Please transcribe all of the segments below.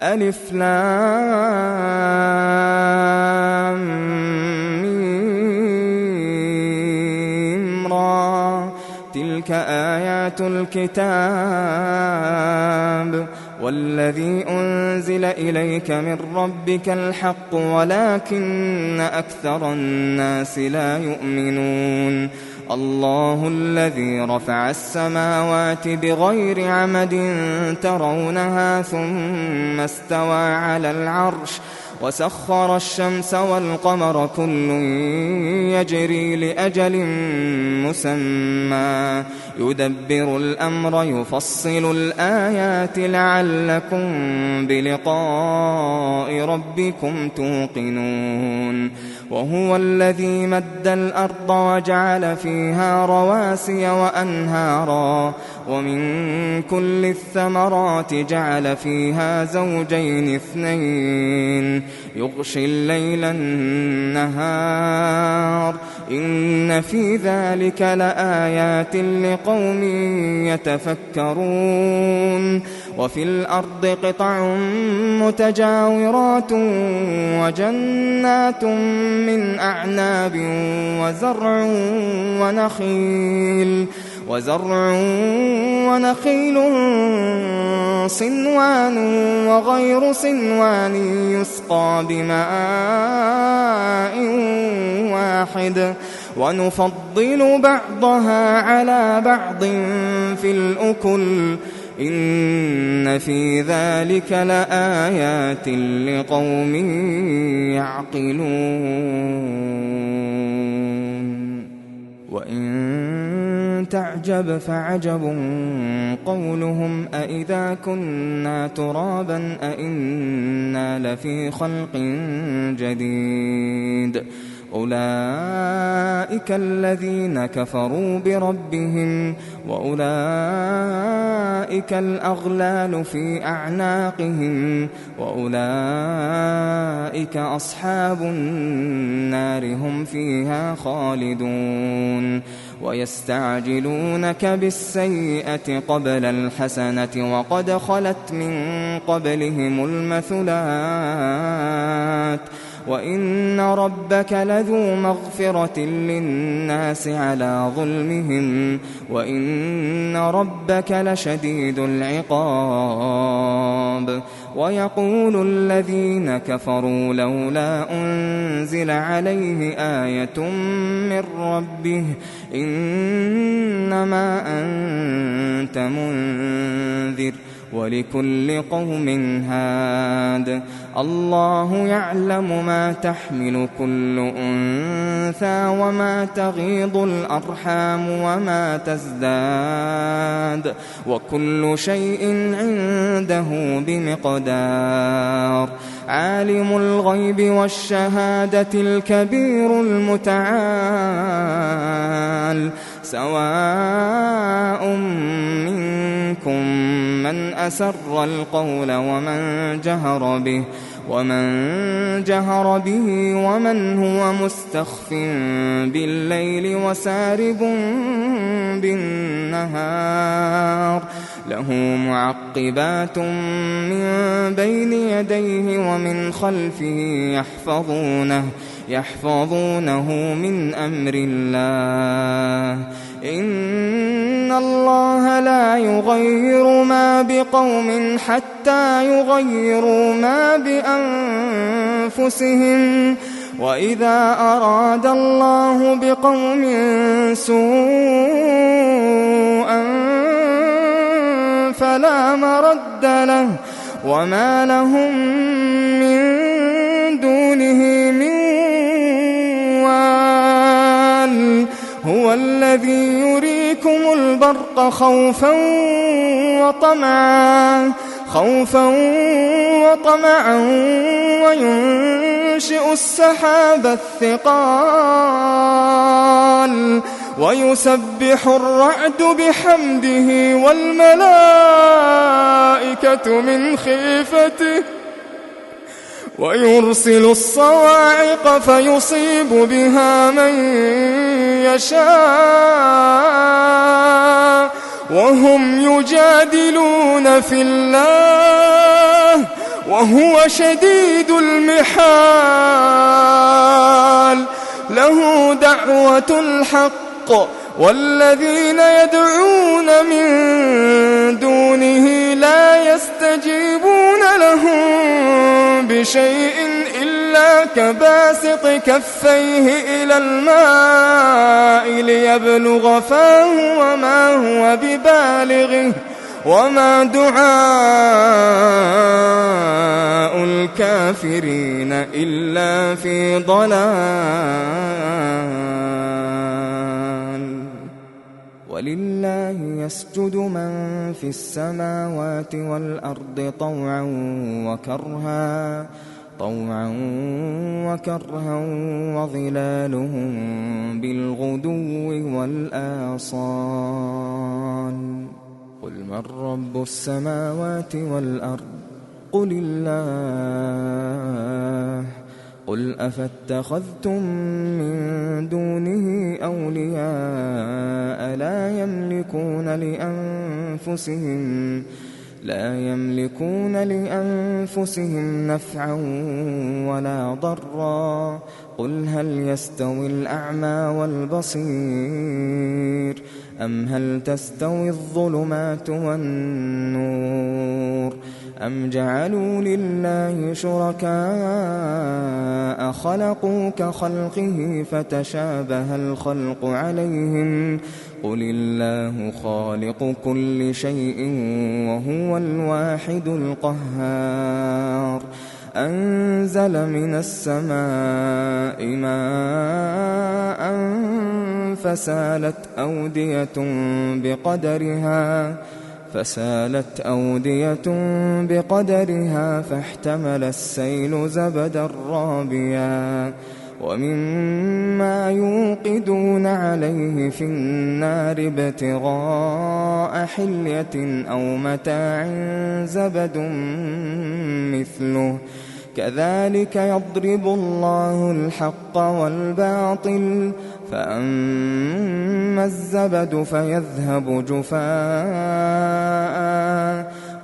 ألف لام ميم را تلك آيات الكتاب والذي أنزل إليك من ربك الحق ولكن أكثر الناس لا يؤمنون الله الذي رفع السماوات بغير عمد ترونها ثم استوى على العرش وسخر الشمس والقمر كل يجري لأجل مسمى يدبر الأمر يفصل الآيات لعلكم بلقاء ربكم توقنون وهو الذي مد الأرض وجعل فيها رواسي وأنهارا ومن كل الثمرات جعل فيها زوجين اثنين يغشي الليل النهار إن في ذلك لآيات لقوم يتفكرون وفي الأرض قطع متجاورات وجنات من أعناب وزرع ونخيل صنوان وغير صنوان يسقى بماء واحد ونفضل بعضها على بعض في الأكل إن في ذلك لآيات لقوم يعقلون وإن تعجب فعجب قولهم أإذا كنا ترابا أإنا لفي خلق جديد أولئك الذين كفروا بربهم وأولئك الأغلال في أعناقهم وأولئك أصحاب النار هم فيها خالدون ويستعجلونك بالسيئة قبل الحسنة وقد خلت من قبلهم المثلات وإن ربك لذو مغفرة للناس على ظلمهم وإن ربك لشديد العقاب ويقول الذين كفروا لولا أنزل عليه آية من ربه إنما أنت منذر ولكل قوم هاد الله يعلم ما تحمل كل أنثى وما تغيض الأرحام وما تزداد وكل شيء عنده بمقدار عالم الغيب والشهادة الكبير المتعال سواء منكم من أسر القول ومن جهر به ومن هو مستخف بالليل وسارب بالنهار له معقبات من بين يديه ومن خلفه يحفظونه من أمر الله إن الله لا يغير ما بقوم حتى يغيروا ما بأنفسهم وإذا أراد الله بقوم سوءا فلا مرد له وما لهم من دونه من وال هو الذي يريكم البرق خوفا وطمعا وينشئ السحاب الثقال ويسبح الرعد بحمده والملائكة من خيفته ويرسل الصواعق فيصيب بها من يشاء وهم يجادلون في الله وهو شديد المحال له دعوة الحق والذين يدعون من دونه لا يستجيبون لهم بشيء إلا كباسط كفيه إلى الماء ليبلغ فاه وما هو ببالغه وما دعاء الكافرين إلا في ضلال. ولله يسجد من في السماوات والأرض طوعا وكرها وظلالهم بالغدو والآصال. قل من رب السماوات والأرض قل الله. قل أفاتخذتم من دونه أولياء لا يملكون لأنفسهم نفعا ولا ضرا. قل هل يستوي الأعمى والبصير أم هل تستوي الظلمات والنور أم جعلوا لله شركاء خلقوا كخلقه فتشابه الخلق عليهم. قل الله خالق كل شيء وهو الواحد القهار. أنزل من السماء ماء فسالت أودية بقدرها فاحتمل السيل زبدا رابيا ومما يوقدون عليه في النار ابتغاء حلية أو متاع زبد مثله كذلك يضرب الله الحق والباطل فأما الزبد فيذهب جفاء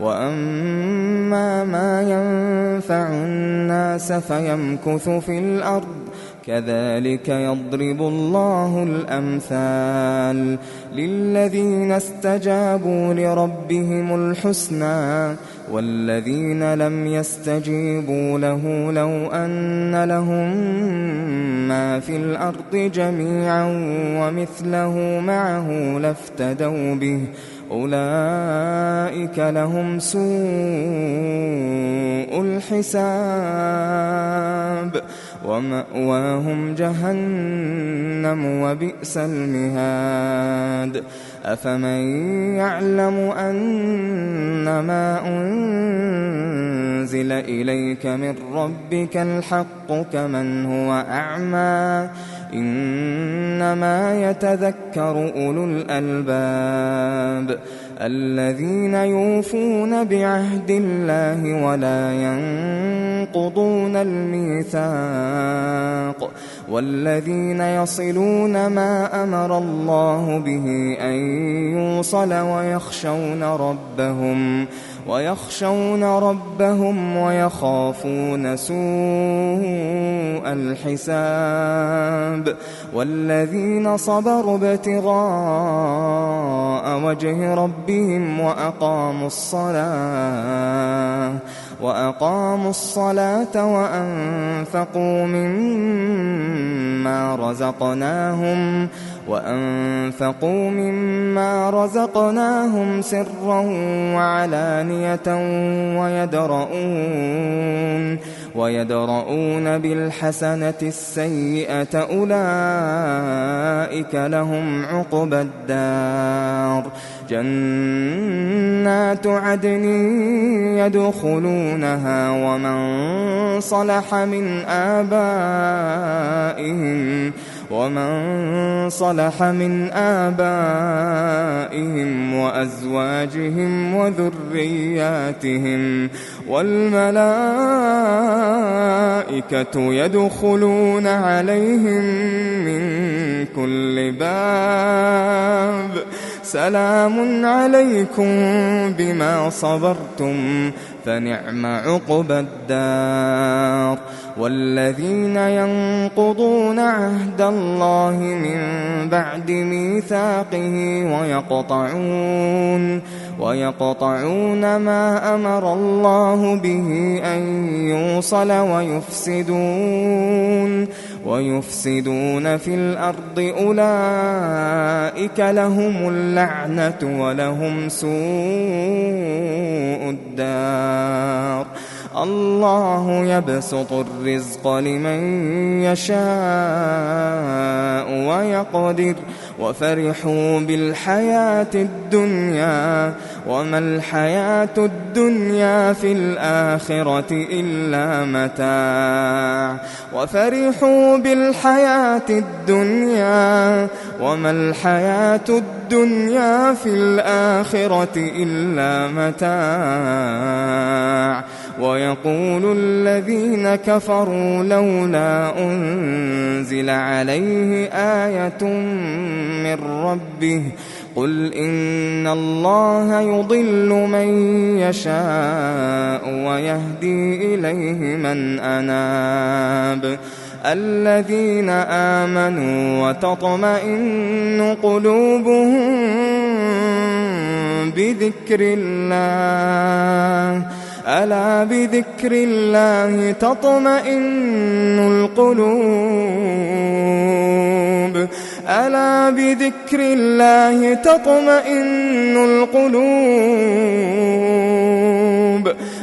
وأما ما ينفع الناس فيمكث في الأرض كذلك يضرب الله الأمثال للذين استجابوا لربهم الحسنى والذين لم يستجيبوا له لو أن لهم ما في الأرض جميعا ومثله معه لافتدوا به أولئك لهم سوء الحساب ومأواهم جهنم وبئس المهاد. أفمن يعلم أنما أنزل إليك من ربك الحق كمن هو أعمى إنما يتذكر أولو الألباب الذين يوفون بعهد الله ولا ينقضون الميثاق والذين يصلون ما أمر الله به أن يوصل ويخشون ربهم ويخافون سوء الحساب والذين صبروا ابتغاء وجه ربهم وأقاموا الصلاة وأنفقوا مما رزقناهم سرا وعلانية ويدرؤون بالحسنة السيئة أولئك لهم عقبى الدار جنات عدن يدخلونها ومن صلح من آبائهم وأزواجهم وذرياتهم والملائكة يدخلون عليهم من كل سلام عليكم بما صبرتم فنعم عقبى الدار. والذين ينقضون عهد الله من بعد ميثاقه ويقطعون ما أمر الله به أن يوصل ويفسدون في الأرض أولئك لهم اللعنة ولهم سوء الدار. الله يبسط الرزق لمن يشاء ويقدر وفرحوا بالحياة الدنيا وما الحياة الدنيا في الآخرة إلا متاع وفرحوا بالحياة الدنيا وما الحياة الدنيا في الآخرة إلا متاع. ويقول الذين كفروا لولا أنزل عليه آية من ربه قل إن الله يضل من يشاء ويهدي إليه من أناب. الذين آمنوا وتطمئن قلوبهم بذكر الله ألا بذكر الله تطمئن القلوب ألا بذكر الله تطمئن القلوب.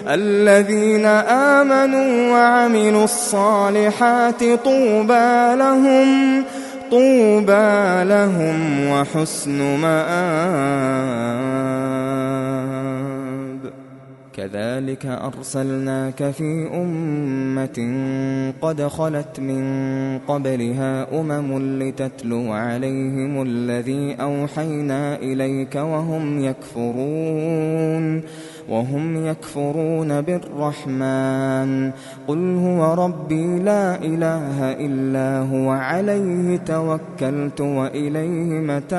الذين آمنوا وعملوا الصالحات طوبى لهم وحسن مآب. كذلك أرسلناك في أمة قد خلت من قبلها لتتلو عليهم الذي أوحينا إليك وهم يكفرون بالرحمن. قل هو ربي لا إله إلا هو عليه توكلت وإليه متاب.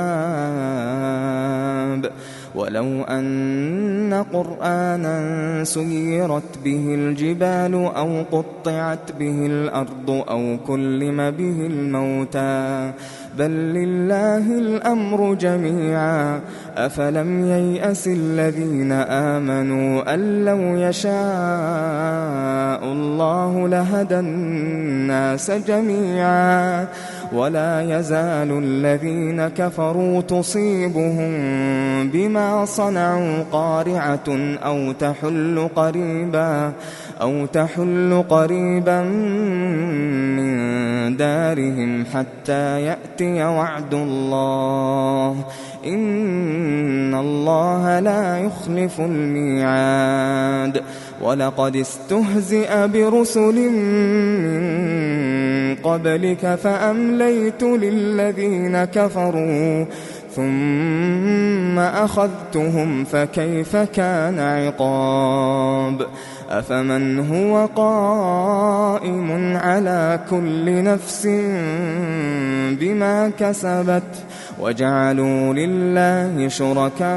ولو أن قرآنا سيرت به الجبال أو قطعت به الأرض أو كلم به الموتى بل لله الأمر جميعا أفلم ييأس الذين آمنوا أن لو يشاء الله لهدى الناس جميعا. ولا يزال الذين كفروا تصيبهم بما صنعوا قارعة أو تحل قريبا من دارهم حتى يأتي وعد الله إن الله لا يخلف الميعاد. ولقد استهزئ برسل من قبلك فأمليت للذين كفروا ثم أخذتهم فكيف كان عقاب. أفمن هو قائم على كل نفس بما كسبت وجعلوا لله شركاء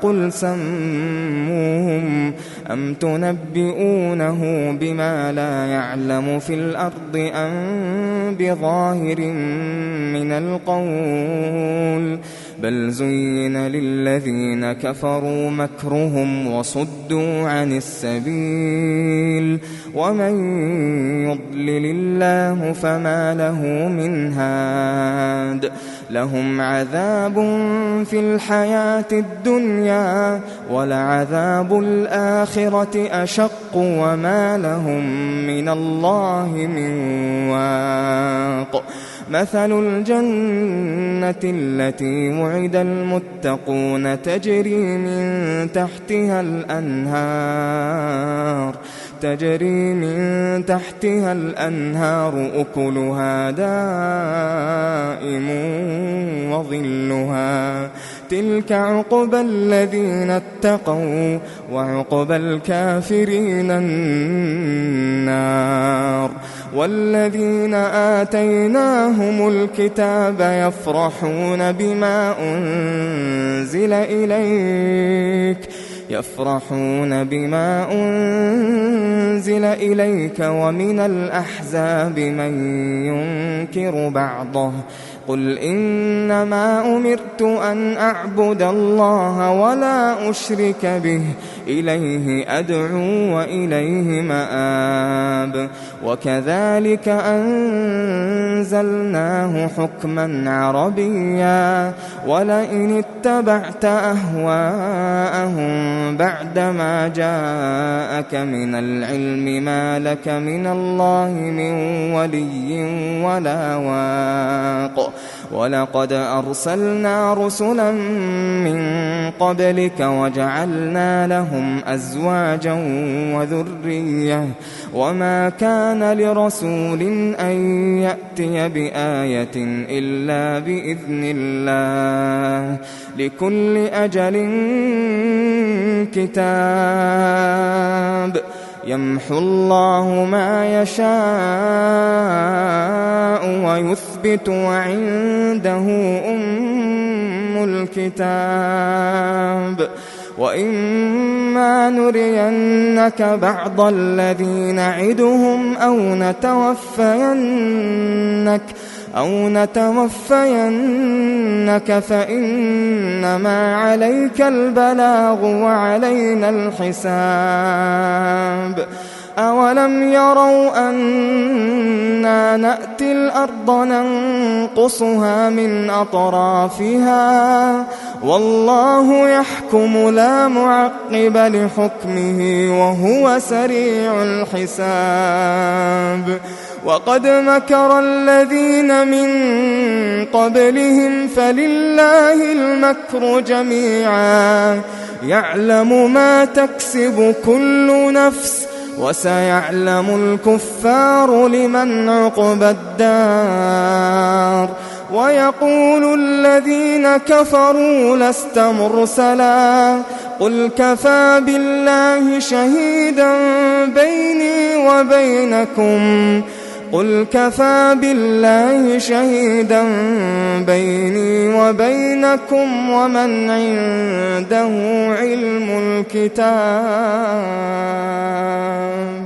قل سموهم أم تنبئونه بما لا يعلم في الأرض أم بظاهر من القول بل زين للذين كفروا مكرهم وصدوا عن السبيل ومن يضلل الله فما له من هاد. لهم عذاب في الحياة الدنيا ولعذاب الآخرة أشق وما لهم من الله من واق. مثل الجنة التي وعد المتقون تجري من تحتها الأنهار أكلها دائم وظلها تلك عقبى الذين اتقوا وعقبى الكافرين النار. والذين آتيناهم الكتاب يفرحون بما أنزل يفرحون بما أنزل إليك ومن الأحزاب من ينكر بعضه قل إنما أمرت أن أعبد الله ولا أشرك به إليه أدعو وإليه مآب وكذلك أنزلناه حكما عربيا ولئن اتبعت أهواءهم بعدما جاءك من العلم ما لك من الله من ولي ولا واق ولقد أرسلنا رسلا من قبلك وجعلنا لهم أزواجا وذرية وما كان لرسول أن يأتي بآية إلا بإذن الله لكل أجل كتاب يمحو الله ما يشاء ويثبت وعنده أم الكتاب وإما نرينك بعض الذي نعدهم أو نتوفينك فإنما عليك البلاغ وعلينا الحساب أولم يروا أنا نأتي الأرض ننقصها من أطرافها والله يحكم لا معقب لحكمه وهو سريع الحساب وقد مكر الذين من قبلهم فلله المكر جميعا يعلم ما تكسب كل نفس وسيعلم الكفار لمن عقبى الدار ويقول الذين كفروا لست مرسلا قل كفى بالله شهيدا بيني وبينكم ومن عنده علم الكتاب